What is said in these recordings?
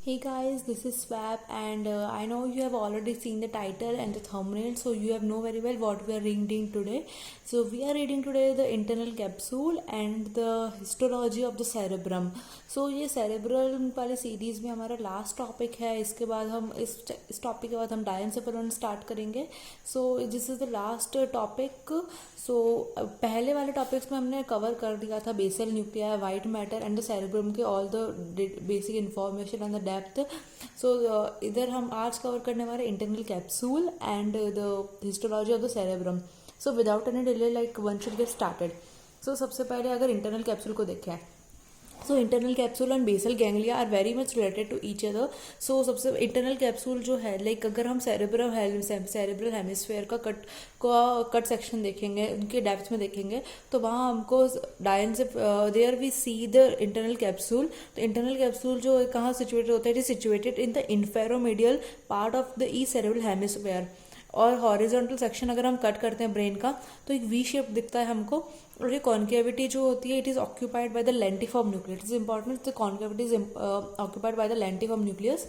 Hey guys, this is Swap, and I know you have already seen the title and the thumbnail, so you have know very well what we are reading today. So we are reading today the internal capsule and the histology of the cerebrum. So ये cerebral वाले series में हमारा last topic है. इसके बाद हम इस topic के बाद हम डायनसेफेलॉन स्टार्ट करेंगे. So this is the last topic. So पहले वाले टॉपिक्स में हमने कवर कर दिया था basal nuclei, white matter and the cerebrum के all the basic information and the depth. So इधर हम आज कवर करने वाले internal capsule and the histology of the cerebrum. So without any delay like one should get started. So सबसे पहले अगर internal capsule को देखें, so internal capsule and basal ganglia are very much related to each other. So सबसे internal capsule जो है, like अगर हम सेरेब्रल हेमिस्फेयर का कट सेक्शन देखेंगे, उनके डेप्थ में देखेंगे, तो वहाँ हमको there we see the internal capsule. तो इंटरनल कैप्सूल जो कहाँ सिचुएटेड होता है, it is situated in the inferomedial part of the uh cerebral hemisphere. और हॉरिजॉन्टल सेक्शन अगर हम कट करते हैं ब्रेन का, तो एक वी शेप दिखता है हमको. और ये कॉन्केविटी जो होती है, it is occupied by the lentiform nucleus. It is important, the concavity is occupied by the lentiform nucleus.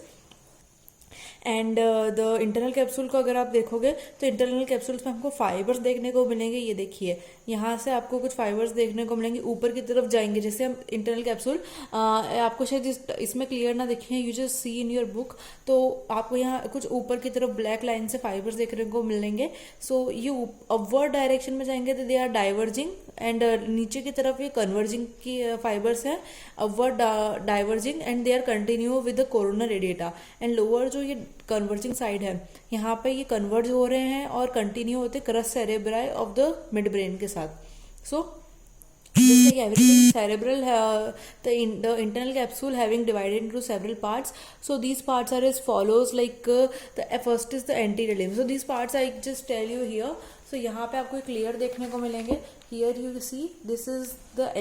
And the internal capsule को अगर आप देखोगे, तो इंटरनल कैप्सूल्स में हमको फाइबर्स देखने को मिलेंगे. ये देखिए, यहाँ से आपको कुछ फाइबर्स देखने को मिलेंगे, ऊपर की तरफ जाएंगे. जैसे हम इंटरनल कैप्सूल आपको शायद इसमें क्लियर ना दिखे, you just see in your book. तो आपको यहाँ कुछ ऊपर की तरफ ब्लैक लाइन से फाइबर्स देखने को मिलेंगे. सो ये अपवर्ड डायरेक्शन में जाएंगे तो दे आर डाइवर्जिंग, एंड नीचे की तरफ ये कन्वर्जिंग की फाइबर्स हैं, upward diverging, and they are continue with the corona radiata. And lower जो ये कन्वर्जिंग साइड है, यहाँ पे ये कन्वर्ज हो रहे हैं और कंटिन्यू होते cross cerebri of the mid brain के साथ. सो just like everything cerebral, the internal capsule having divided into several parts. So these parts are as follows, like the first is the anterior limb. So these parts I just tell you here. So यहाँ पे आपको clear देखने को मिलेंगे. Here you see this is the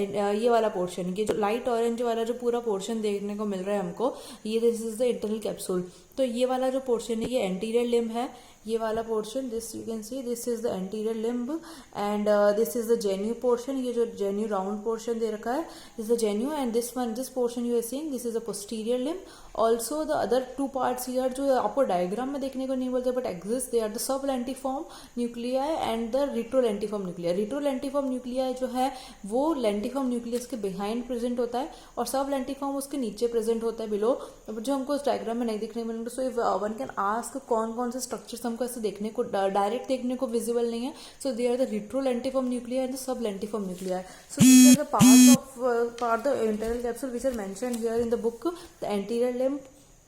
ये वाला portion, ये जो लाइट ऑरेंज वाला जो पूरा पोर्शन देखने को मिल रहा है हमको, ये this is the internal capsule. तो ये वाला जो पोर्शन है, ये एंटीरियर लिम्ब है. ये वाला portion, this you can see, this is the anterior limb, and this is the genu portion. ये जो जेन्यू राउंड पोर्शन दे रखा है, this is the genu, and this portion you are seeing, this is the posterior limb. Also the other two parts here जो आपको diagram में देखने को नहीं बोलते but exist, they are the sub lentiform nuclei and the retrolentiform nuclei. रिट्रोलेंटिफॉर्म nuclei जो है वो लेंटिफॉर्म न्यूक्लियस के बिहाइंड प्रेजेंट होता है, और सब लेंटिफॉर्म उसके नीचे प्रेजेंट होता है, बिलो, जो हमको इस डायग्राम में नहीं दिखने मिलेंगे. So if one can ask कौन कौन से स्ट्रक्चर्स हमको ऐसे देखने को डायरेक्ट देखने को विजिबल नहीं है, so they are the retrolentiform nuclei and the sub lentiform nuclei. So these are the part the internal capsule which are mentioned here in the book. The anterior limb,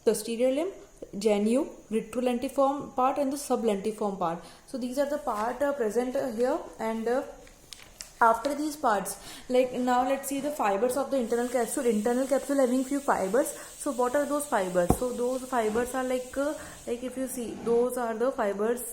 posterior limb, genu, retrolentiform part and the sublentiform part. So these are the part present here, and after these parts, like now let's see the fibers of the internal capsule. Internal capsule having few fibers. So what are those fibers? So those fibers are like if you see, those are the fibers.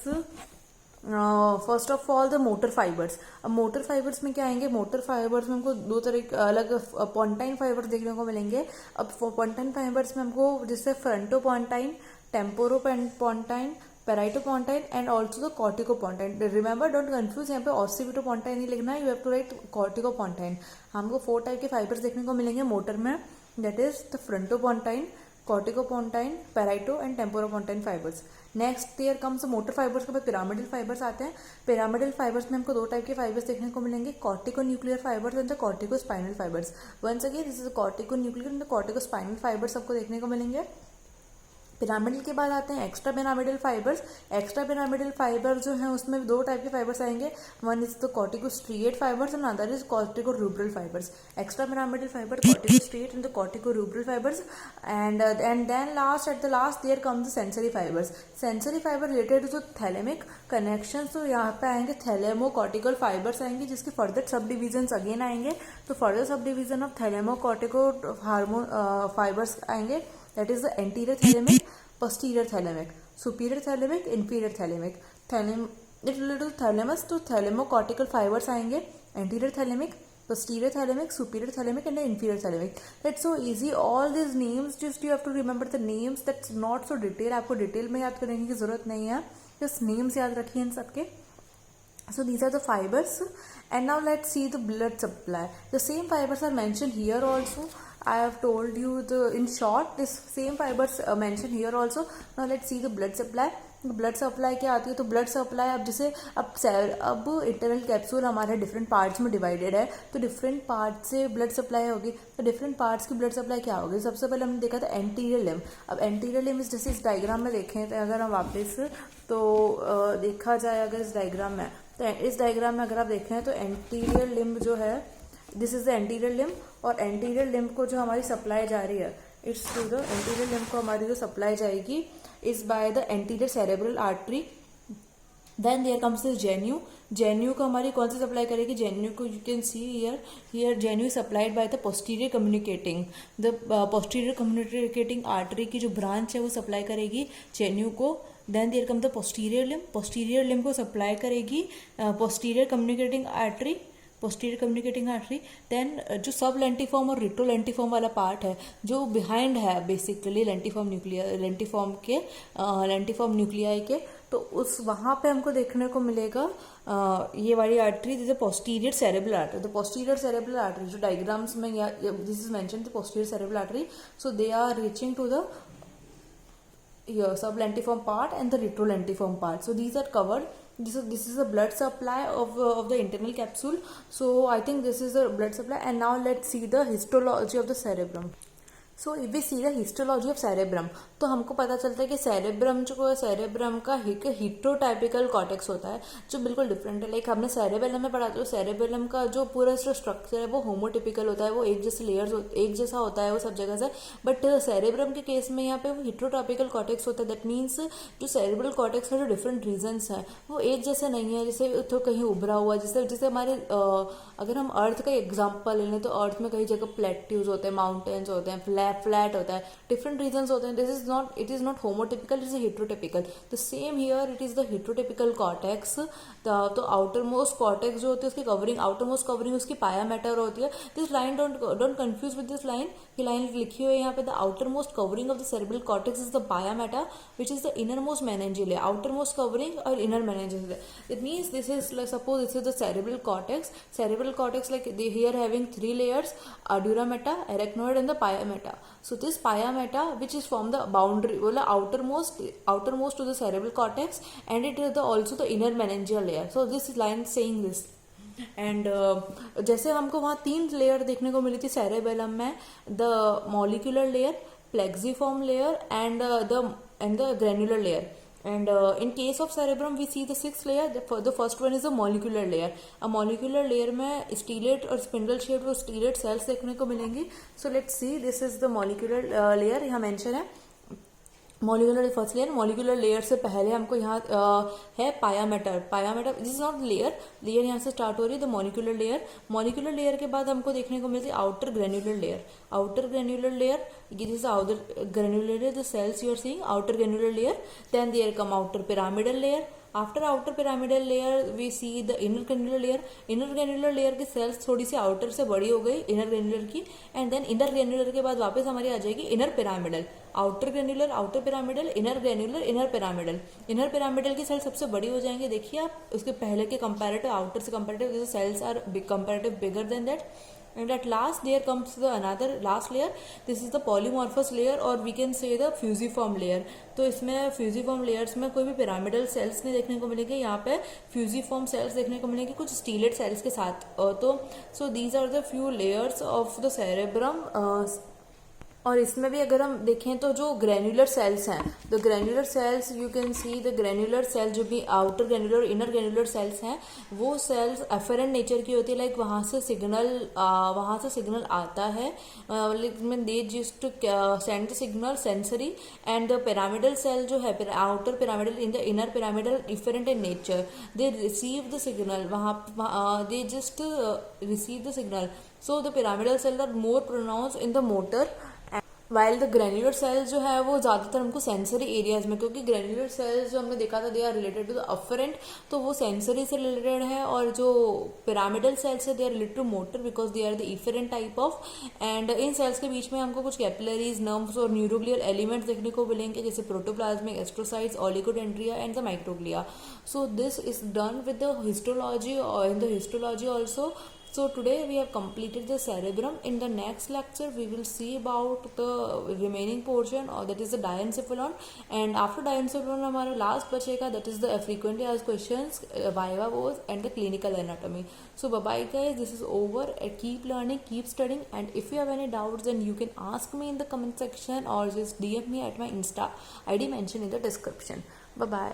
First of all the motor fibres. अब motor fibres में क्या आएंगे, motor fibres में हमको दो तरह अलग पॉन्टाइन fibre देखने को मिलेंगे. अब पॉन्टाइन फाइबर्स में हमको जिससे frontopontine, temporopontine, parietopontine and also the corticopontine. Remember, don't confuse, यहाँ पे ऑसिपिटोपॉन्टाइन नहीं लिखना है, you have to write corticopontine. हमको 4 टाइप के फाइबर्स देखने को मिलेंगे मोटर में, that is the frontopontine, corticopontine, parieto and temporopontine fibres. Next there comes motor fibres के बाद पिरामिडल फाइबर्स आते हैं. पिरामिडल फाइबर्स में हमको 2 टाइप के फाइबर्स देखने को मिलेंगे, cortico nuclear fibres and the cortico spinal fibres. Once again this is cortico nuclear and the cortico spinal fibres आपको देखने को मिलेंगे. पिरामिडल के बाद आते हैं extra pyramidal fibres. Extra pyramidal fibre जो है उसमें 2 टाइप के फाइबर्स आएंगे. One is the corticostriate fibres and other is corticorubral fibres. Extra pyramidal fibre, corticostriate and the corticorubral fibres. And then last, at the last there comes the sensory fibres. Sensory fibre related to thalamic connection. तो यहाँ पे आएंगे thalamo cortical fibres आएंगे, जिसके further sub division again आएंगे. तो further sub division of thalamo cortico fibres आएंगे, that is the anterior thalamic, posterior thalamic, superior thalamic, inferior thalamic. Little thalamus to thalamocortical fibers आएंगे, anterior thalamic, posterior thalamic, superior thalamic and the inferior thalamic. That's so easy. All these names, just you have to remember the names. That's not so detail. आपको detail में याद करने की जरूरत नहीं है, just names याद रखिए इन सबके. So these are the fibers, and now let's see the blood supply. The same fibers are mentioned here also. I have told you in short this same fibers mentioned here also. Now let's see the blood supply. Blood supply क्या आती है, तो blood supply अब जैसे अब internal capsule हमारे different parts में divided है, तो डिफरेंट पार्ट से ब्लड सप्लाई होगी, तो डिफरेंट पार्ट्स की ब्लड सप्लाई क्या होगी. सबसे पहले हमने देखा था एंटीरियर लिम्ब. अब एंटीरियर लिम्ब जैसे इस डायग्राम में देखें तो अगर हम वापस तो देखा जाए अगर इस डायग्राम में, तो इस डायग्राम में अगर आप देखें तो एंटीरियर लिम्ब जो है, this is the anterior limb, और एंटीरियर लिम्ब को जो हमारी सप्लाई जा रही है, it's to the anterior limb को हमारी जो सप्लाई जाएगी is by the anterior cerebral artery. Then there comes the genu. Genu को हमारी कौन सी सप्लाई करेगी, genu को you can see here genu is supplied by the posterior communicating, the posterior communicating artery की जो branch है वो supply करेगी genu को. Then there comes the posterior limb. Posterior limb को सप्लाई करेगी posterior communicating artery, posterior communicating artery. Then जो सब लेंटिफॉर्म और रिट्रो लेंटिफॉर्म वाला पार्ट है जो बिहाइंड है बेसिकली लेंटिफॉर्म न्यूक्लियाई के, तो उस वहाँ पे हमको देखने को मिलेगा ये वाली आर्टरी, जैसे पोस्टीरियर सेरेब्रल आर्टरी. तो पोस्टीरियर सेरेब्रल आर्टरी जो डायग्राम्स में this is mention the posterior cerebral artery, so they are reaching to the sublentiform part and the retrolentiform part. So these are covered. This is the blood supply of the internal capsule. So I think this is the blood supply. And now let's see the histology of the cerebrum. So if we see the histology of cerebrum, तो हमको पता चलता है कि cerebrum का एक हिट्रोटाइपिकल cortex होता है जो बिल्कुल डिफरेंट है. लाइक हमने सेरेबेलम में पढ़ा, तो सेरेबेलम का जो पूरा स्ट्रक्चर है वो होमोटिपिकल होता है, वो एक जैसे लेयर्स एक जैसा होता है वो सब जगह से. बट सेरेब्रम के केस में यहाँ पे वो हिट्रोटाइपिकल कॉर्टेक्स होता है. दैट मीन्स जो सेरेब्रल कॉर्टेक्स का जो डिफरेंट रीजन्स हैं वो एक जैसे नहीं है, जैसे तो कहीं उभरा हुआ, जैसे हमारे अगर हम अर्थ का एग्जाम्पल ले लें तो अर्थ में कई जगह प्लेट्यूज होते हैं, माउंटेन्स होते हैं, फ्लैट होता है, डिफरेंट रीजन्स होते हैं. It is not homotypical, it is heterotypical. The same here it is the heterotypical cortex. तो आउटर मोस्ट कॉर्टेक्स जो होती है उसकी कवरिंग, आउटर मोस्ट कवरिंग उसकी पाया मैटर होती है. This line don't confuse with this line. ये लाइन लिखी हुई है यहाँ पे, the outer most covering of the cerebral cortex is the pia mater which is the inner most meningeal. Outer most covering और inner meningeal. It means this is suppose this is the cerebral cortex. Cerebral cortex, like they here having 3 layers, dura mater, arachnoid and the pia mater. So this pia mater which is from the boundary, well, outermost to the cerebral cortex, and it is also the inner meningeal layer. So this line saying this. And जैसे हमको वहाँ 3 layer देखने को मिली थी cerebellum में, the molecular layer, plexiform layer and the granular layer. And in case of cerebrum we see the 6th layer. The first one is a molecular layer. A molecular layer में stellate और spindle shaped और stellate cells देखने को मिलेंगी. So let's see, this is the molecular layer. यहाँ mention है molecular first layer. Molecular layer से पहले हमको यहाँ है pia mater. This is not layer यहाँ से स्टार्ट हो रही है the molecular layer. Molecular layer के बाद हमको देखने को मिलती है outer granular layer. This is outer granular layer, the cells you are seeing, outer granular layer. Then there come outer pyramidal layer. After outer pyramidal layer we see the inner granular layer. Inner granular layer की cells थोड़ी सी outer से बड़ी हो गई inner granular की, and then inner granular के बाद वापस हमारी आ जाएगी inner pyramidal. Outer granular, outer pyramidal, inner granular, inner pyramidal. Inner pyramidal की सेल सबसे बड़ी हो जाएंगे. देखिए आप उसके पहले के कंपैरेटिव, आउटर से comparative cells are comparative bigger than that. And at last there comes the another last layer. This is the polymorphous layer or we can say the fusiform layer. तो इसमें फ्यूजिफॉर्म लेयर्स में कोई भी pyramidal sales नहीं देखने को मिलेंगे. यहाँ पे फ्यूजिफॉर्म सेल्स देखने को मिलेंगे कुछ स्टीलेट सेल्स के साथ. तो so these are the few layers of the cerebrum. और इसमें भी अगर हम देखें तो जो ग्रेन्युलर सेल्स हैं, the granular cells you can see the granular cell जो भी outer granular inner granular cells हैं वो सेल्स एफरेंट नेचर की होती है. लाइक वहाँ से सिग्नल आता है, they just send the signal sensory. And the pyramidal cell जो है outer pyramidal in the inner pyramidal different in nature. They receive the signal, they just receive the signal. So the pyramidal cell are more pronounce in the motor, while the granular cells जो है वो ज़्यादातर हमको sensory areas में, क्योंकि granular cells जो हमने देखा था they are related to the afferent, तो वो सेंसरी से रिलेटेड है. और जो पिरामिडल सेल्स है they are related to motor because they are the efferent type of. And इन सेल्स के बीच में हमको कुछ कैपिलरीज, नर्व्स और न्यूरोग्लियल एलिमेंट्स देखने को मिलेंगे जैसे protoplasmic, astrocytes, oligodendria and the microglia. So this is done with the histology. और in the histology also So today we have completed the cerebrum. In the next lecture we will see about the remaining portion, or that is the diencephalon, and after diencephalon हमारा last बचेगा, that is the frequently asked questions, viva voce and the clinical anatomy. So bye bye guys, this is over. Keep learning, keep studying, and if you have any doubts then you can ask me in the comment section or just DM me at my Insta ID mentioned in the description. Bye bye.